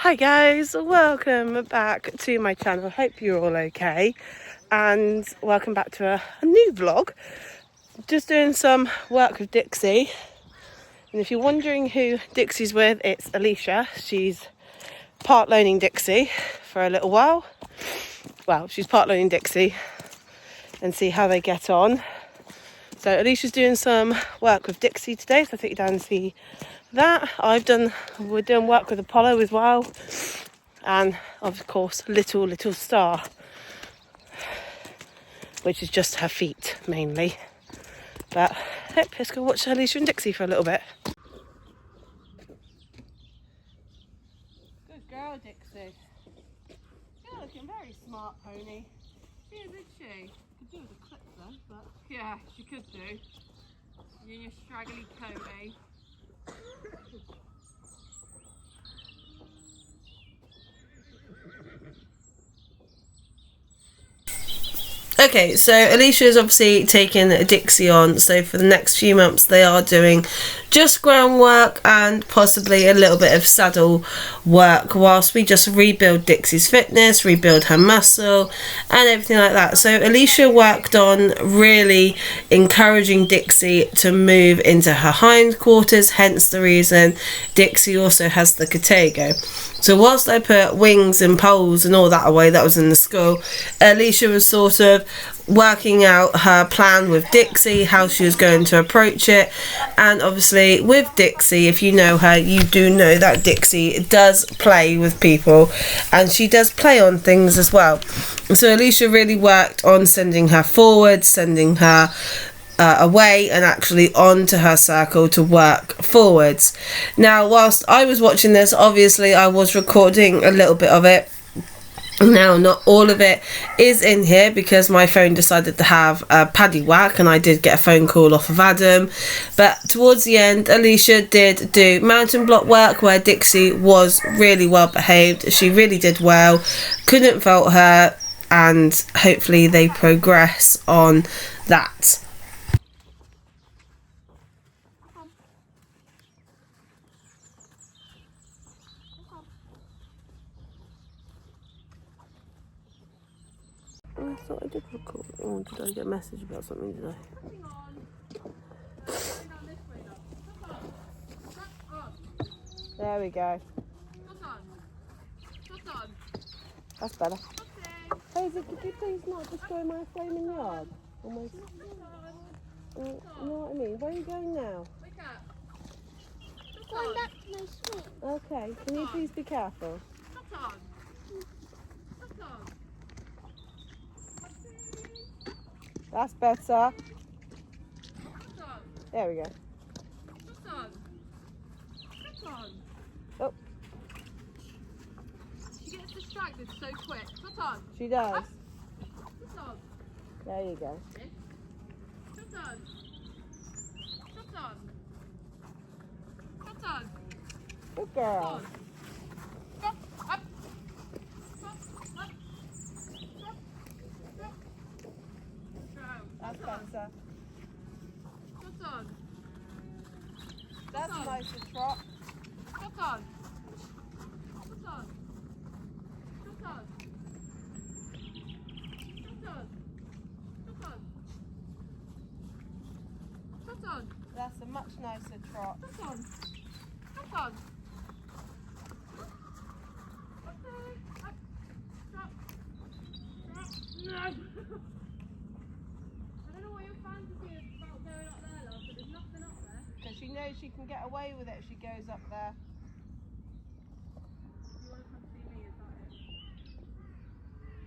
Hi guys, welcome back to my channel. Hope you're all okay and welcome back to a new vlog. Just doing some work with Dixie, and if you're wondering who Dixie's with, it's Alicia. She's part loaning Dixie for a little while. Well, she's part loaning Dixie and see how they get on. So Alicia's doing some work with Dixie today, so I'll take you down and see that. We're doing work with Apollo as well, and of course little Star, which is just her feet mainly. But let's go watch Alicia and Dixie for a little bit. Good girl, Dixie. You're looking very smart, pony. She is, isn't she? Could do with a clip though, but yeah, she could do. You and your straggly coat, eh? Okay, so Alicia is obviously taking Dixie on, so for the next few months they are doing just groundwork and possibly a little bit of saddle work whilst we just rebuild Dixie's fitness, rebuild her muscle and everything like that. So Alicia worked on really encouraging Dixie to move into her hindquarters, hence the reason Dixie also has the Catego. So whilst I put wings and poles and all that away, that was in the school, Alicia was sort of working out her plan with Dixie, how she was going to approach it. And obviously with Dixie, if you know her, you do know that Dixie does play with people and she does play on things as well. So Alicia really worked on sending her forward, sending her away and actually onto her circle to work forwards. Now whilst I was watching this, obviously I was recording a little bit of it. Now not all of it is in here because my phone decided to have a paddy whack and I did get a phone call off of Adam. But towards the end, Alicia did do mountain block work where Dixie was really well behaved. She really did well, couldn't fault her, and hopefully they progress on that. I thought I did record. Oh, did I get a message about something, did I? There we go. That's better. Hazel, could you please not destroy my flaming yard? Almost. You know what I mean? Where are you going now? Going back to my swing. Okay, can you please be careful? That's better. There we go. Oh. She gets distracted so quick. Put on. She does. Put on. There you go. Put on. Put on. Put on. Good girl. Stop. Up. Stop. Up. Stop. That's better. Put on. That's a nicer trot. Put on. Put on. Put on. Put on. Put on. Put on. That's a much nicer trot. Put on. Put on. Okay. Up. Stop. Stop. No. I don't know what your fantasy is about going up there, love, but there's nothing up there. Because she knows she can get away with it if she goes up there. You want to come see me, is that it?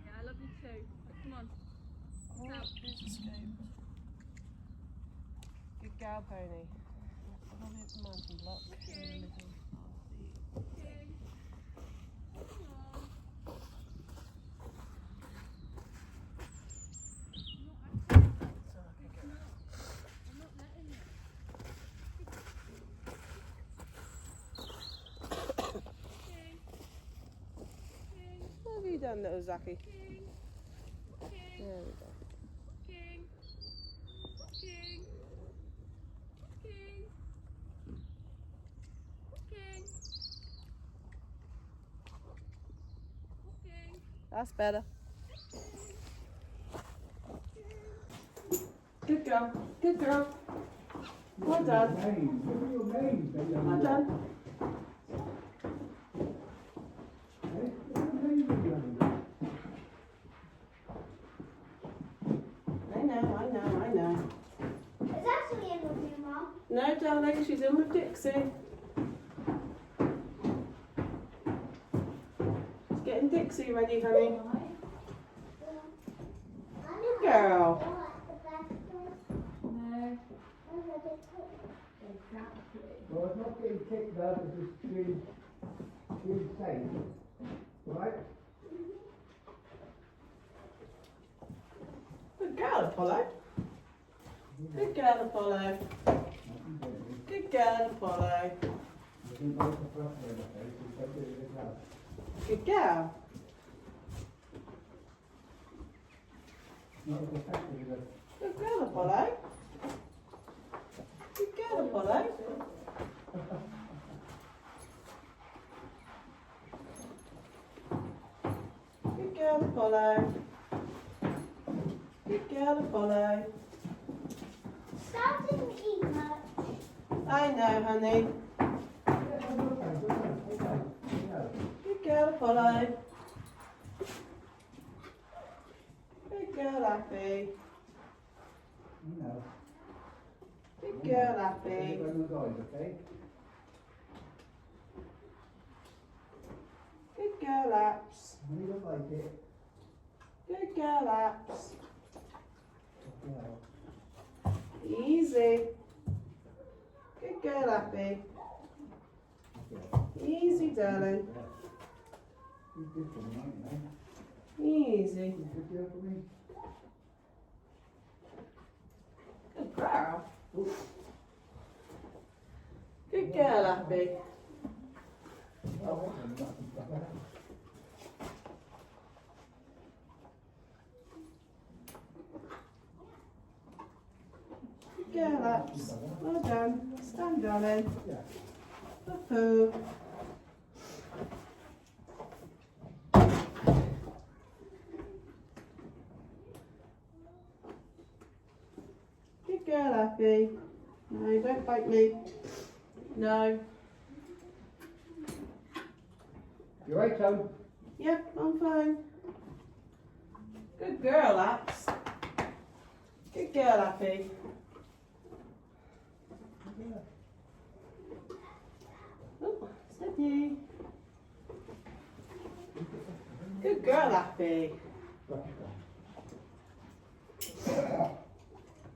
Yeah, I love you too. But come on. Oh, here's the scope. Good girl, pony. That's the one with the mountain block in the middle of the... Okay. Come on. I'm not letting you. Okay. Okay. What have you done, little Zaki? King. King. There we go. King. King. King. King. That's better. Good girl. Good girl. Well done. Well done. I know. Is actually in with you, Mum? No, darling, she's in with Dixie. She's getting Dixie ready, honey. Good girl. No. Well, it's not getting kicked out, it's just being safe, right? Good girl, Apollo. Good girl, Apollo. Good girl, Apollo. Good girl. Good girl, Apollo. Good girl, Apollo. Good girl, Apollo. Good girl, Apollo. Stop didn't eat much. I know, honey. Good girl, Apollo. Good girl, Happy. Good girl, Happy. Good girl, Apps. Good girl, Apps. Easy. Good girl, Happy. Easy, darling. Easy. Good girl. Good girl, Happy. Good girl, Apps. Well done. Stand, darling. Woohoo. Good girl, Happy. No, don't bite me. No. You right, Tom? Yep, I'm fine. Good girl, Apps. Good girl, Happy. Oh, steady. Good girl, Happy.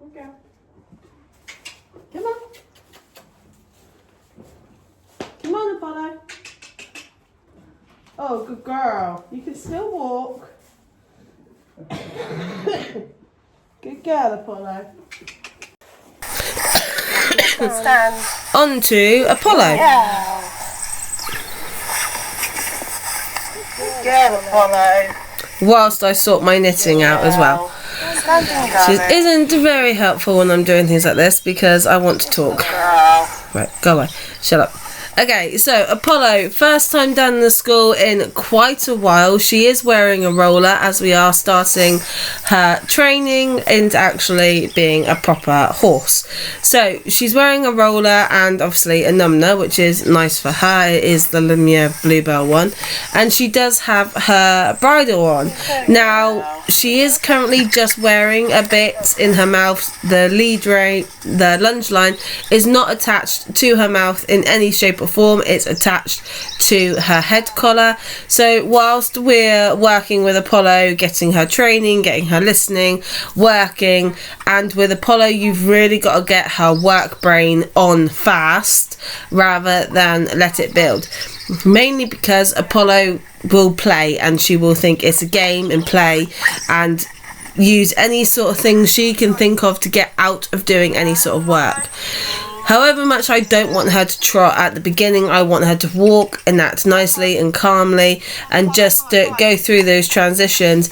Okay. Come on. Come on, Apollo. Oh, good girl. You can still walk. Good girl, Apollo. Stand. On to Apollo. Good girl, Apollo. Whilst I sort my knitting out as well. Which isn't very helpful when I'm doing things like this because I want to talk. Right, go away. Shut up. Okay, so Apollo, first time down the school in quite a while. She is wearing a roller as we are starting her training into actually being a proper horse. So she's wearing a roller and obviously a numner, which is nice for her. It is the Lumiere Bluebell one. And she does have her bridle on. Now, she is currently just wearing a bit in her mouth. The lead rein, the lunge line, is not attached to her mouth in any shape or form. It's attached to her head collar. So whilst we're working with Apollo, getting her training, getting her listening, working, and with Apollo you've really got to get her work brain on fast rather than let it build, mainly because Apollo will play and she will think it's a game and play and use any sort of thing she can think of to get out of doing any sort of work. However much I don't want her to trot at the beginning, I want her to walk and act nicely and calmly and just go through those transitions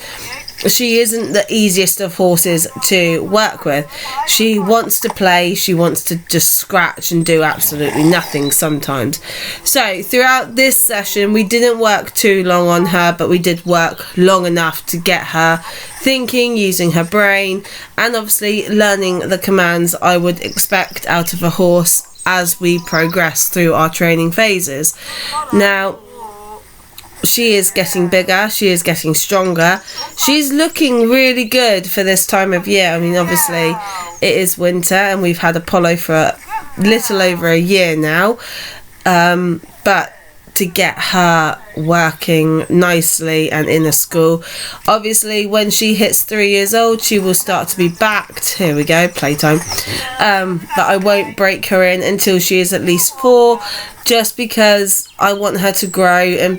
she isn't the easiest of horses to work with. She wants to play, she wants to just scratch and do absolutely nothing sometimes. So throughout this session we didn't work too long on her, but we did work long enough to get her thinking, using her brain, and obviously learning the commands I would expect out of a horse as we progress through our training phases. Now, she is getting bigger, she is getting stronger, she's looking really good for this time of year. I mean, obviously it is winter and we've had Apollo for a little over a year now, but to get her working nicely and in a school, obviously when she hits 3 years old she will start to be backed. Here we go, playtime. But I won't break her in until she is at least 4, just because I want her to grow and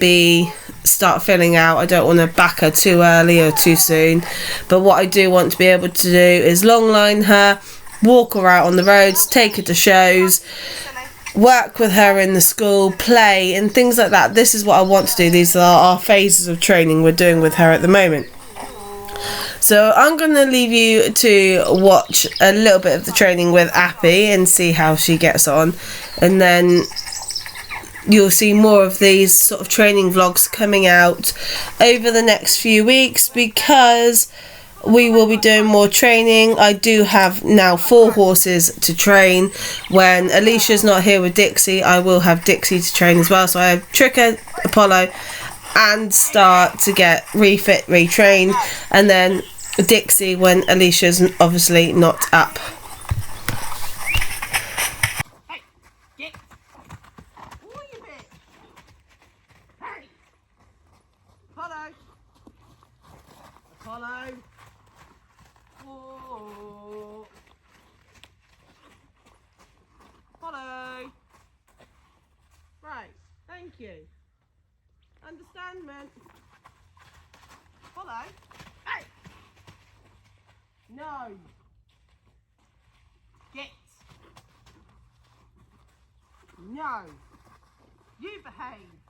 start filling out. I don't want to back her too early or too soon, but what I do want to be able to do is long line her, walk her out on the roads, take her to shows, work with her in the school, play and things like that. This is what I want to do. These are our phases of training we're doing with her at the moment. So I'm going to leave you to watch a little bit of the training with Appy and see how she gets on, and then you'll see more of these sort of training vlogs coming out over the next few weeks, because we will be doing more training. I do have now 4 horses to train. When Alicia's not here with Dixie, I will have Dixie to train as well. So I have Tricker, Apollo and Star to get refit, retrained, and then Dixie when Alicia's obviously not up. Hey, get. Oh, you bit. Hey. Apollo. Apollo. Oh. Apollo. Right, thank you. Understand, man. Apollo. Hey. No. Get. No. You behave.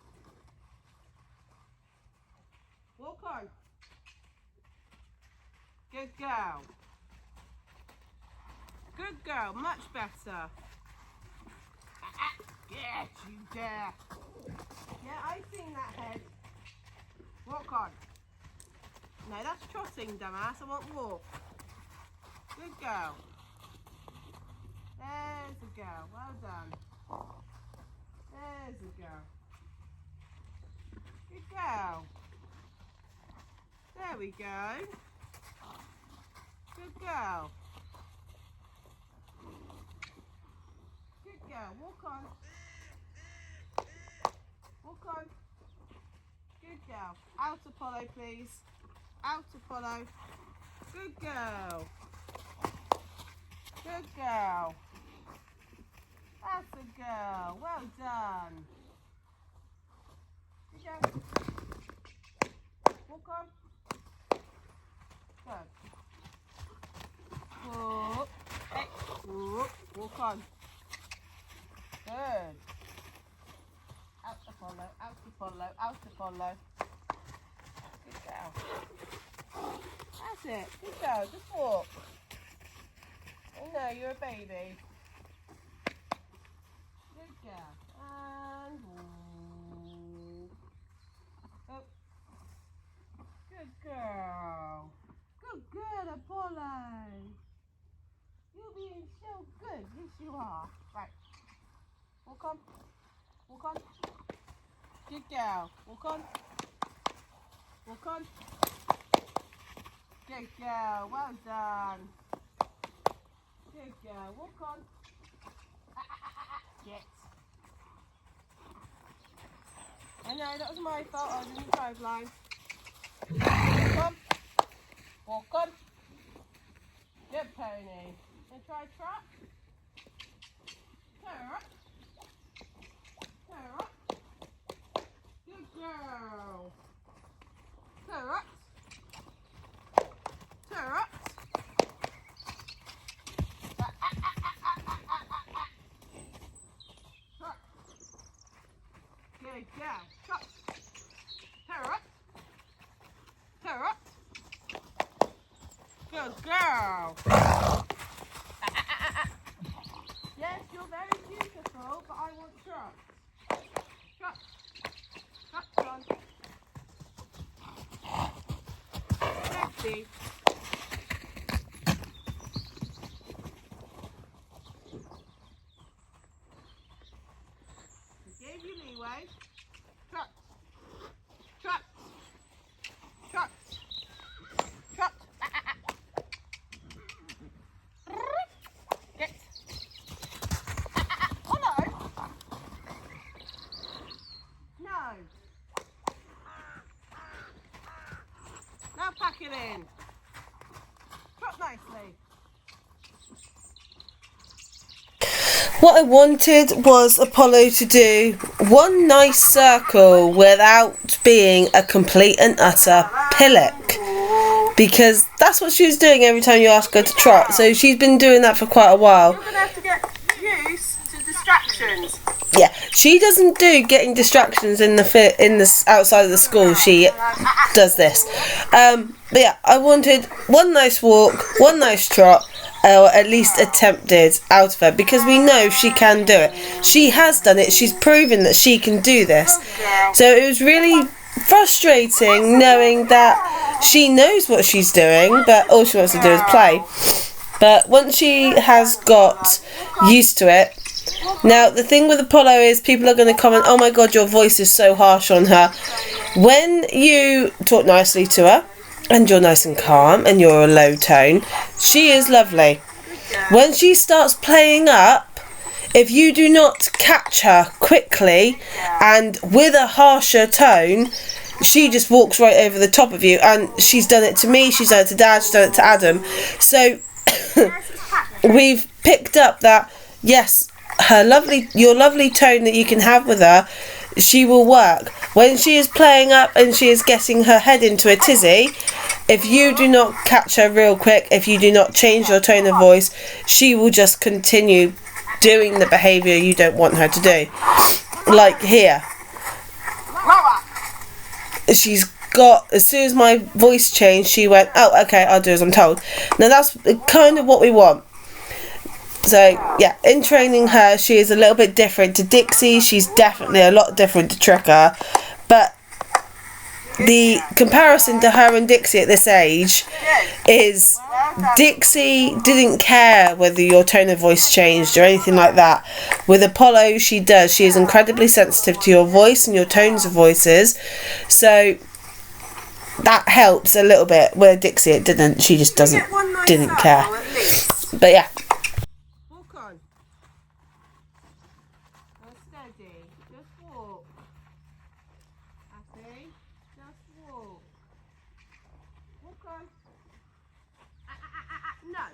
Walk on. Good girl. Good girl, much better. Yes, you dare. Yeah, I've seen that head. Walk on. No, that's trotting, dumbass. I want walk. Good girl. There's a girl. Well done. There's a girl. Good girl. There we go. Good girl. Good girl. Walk on. Walk on. Good girl. Out Apollo, please. Out Apollo. Good girl. Good girl. That's a girl. Well done. Good girl. Walk on. Good. Whoop. Hey. Whoop. Walk on. Good. Out Apollo. Out Apollo. Out Apollo. Good girl. That's it. Good girl. Just walk. Oh no, you're a baby. Good girl. And walk. Oh. Good girl. Good girl, Apollo. You're being so good. Yes, you are. Right. Walk on. Walk on. Good girl. Walk on. Walk on. Good girl. Well done. Good girl. Walk on. Get. I know, that was my fault. I was in the drive line. Walk on. Walk on. Good pony. And try trot. Turn up. Turn up. Good girl. Turn up. Turn up. Trot. Good girl. Trot. Turn up. Turn up. Good girl. Yes, you're very beautiful, but I want Trot. Trot. Trot's on. Dixie. Gave you leeway. Trot. Trot. Trot. Trot. Get. Hello. No. Now pack it in. Trot nicely. What I wanted was Apollo to do one nice circle without being a complete and utter pillock. Because that's what she was doing every time you ask her to trot. So she's been doing that for quite a while. You're going to have to get used to distractions. Yeah, she doesn't do getting distractions in the outside of the school. She does this. But yeah, I wanted one nice walk, one nice trot, or at least attempted out of her, because we know she can do it. She has done it. She's proven that she can do this. So it was really frustrating knowing that she knows what she's doing, but all she wants to do is play. But once she has got used to it, now the thing with Apollo is people are going to comment, oh my god, your voice is so harsh on her. When you talk nicely to her, and you're nice and calm, and you're a low tone, she is lovely. When she starts playing up, if you do not catch her quickly and with a harsher tone, she just walks right over the top of you. And she's done it to me, she's done it to Dad, she's done it to Adam. So we've picked up that, yes, your lovely tone that you can have with her, she will work. When she is playing up and she is getting her head into a tizzy, if you do not catch her real quick, if you do not change your tone of voice, she will just continue doing the behaviour you don't want her to do. Like here. She's got, as soon as my voice changed, she went, oh, okay, I'll do as I'm told. Now that's kind of what we want. So, yeah, in training her, she is a little bit different to Dixie. She's definitely a lot different to Tricker. But the comparison to her and Dixie at this age is Dixie didn't care whether your tone of voice changed or anything like that. With Apollo, she does. She is incredibly sensitive to your voice and your tones of voices. So that helps a little bit. Where Dixie, it didn't. She just didn't care. But yeah. Steady. Just walk. Happy? Just walk. Walk on. No.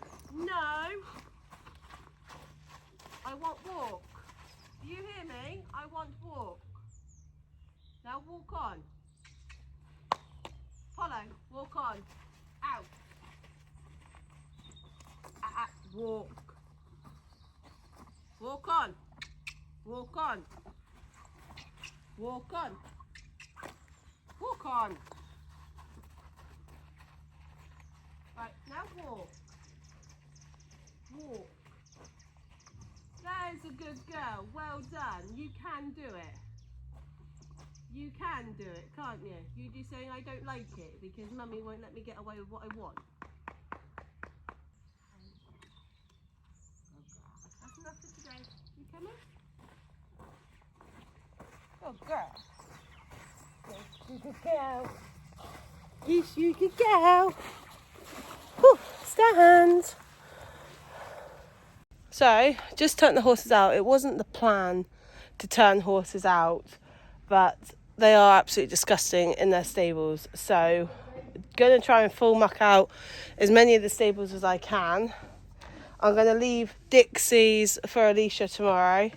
No. I want walk. Do you hear me? I want walk. Now walk on. Follow. Walk on. Out. Walk. Walk on. Walk on. Walk on. Walk on. Right, now walk. Walk. There's a good girl. Well done. You can do it. You can do it, can't you? You do saying I don't like it because Mummy won't let me get away with what I want. That's enough for today. You coming? Good girl. Yes, you could go. Yes, you could go. Whew, stand. So, just turned the horses out. It wasn't the plan to turn horses out, but they are absolutely disgusting in their stables. So, going to try and full muck out as many of the stables as I can. I'm going to leave Dixie's for Alicia tomorrow.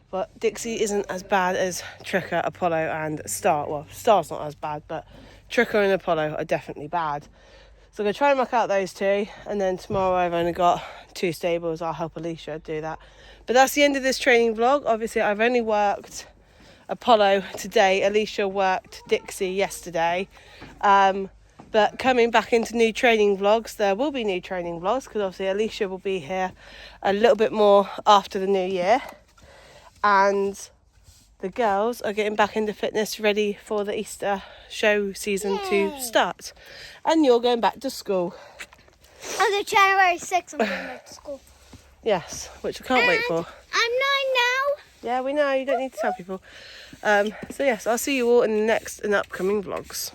But Dixie isn't as bad as Tricker, Apollo and Star. Well, Star's not as bad, but Tricker and Apollo are definitely bad. So I'm going to try and muck out those two. And then tomorrow I've only got 2 stables. I'll help Alicia do that. But that's the end of this training vlog. Obviously, I've only worked Apollo today. Alicia worked Dixie yesterday. But coming back into new training vlogs, there will be new training vlogs because obviously Alicia will be here a little bit more after the new year. And the girls are getting back into fitness, ready for the Easter show season to start. And you're going back to school. On the January 6th, I'm going back to school. Yes, which I can't wait for. I'm 9 now. Yeah, we know, you don't need to tell people. So yes, I'll see you all in the next and upcoming vlogs.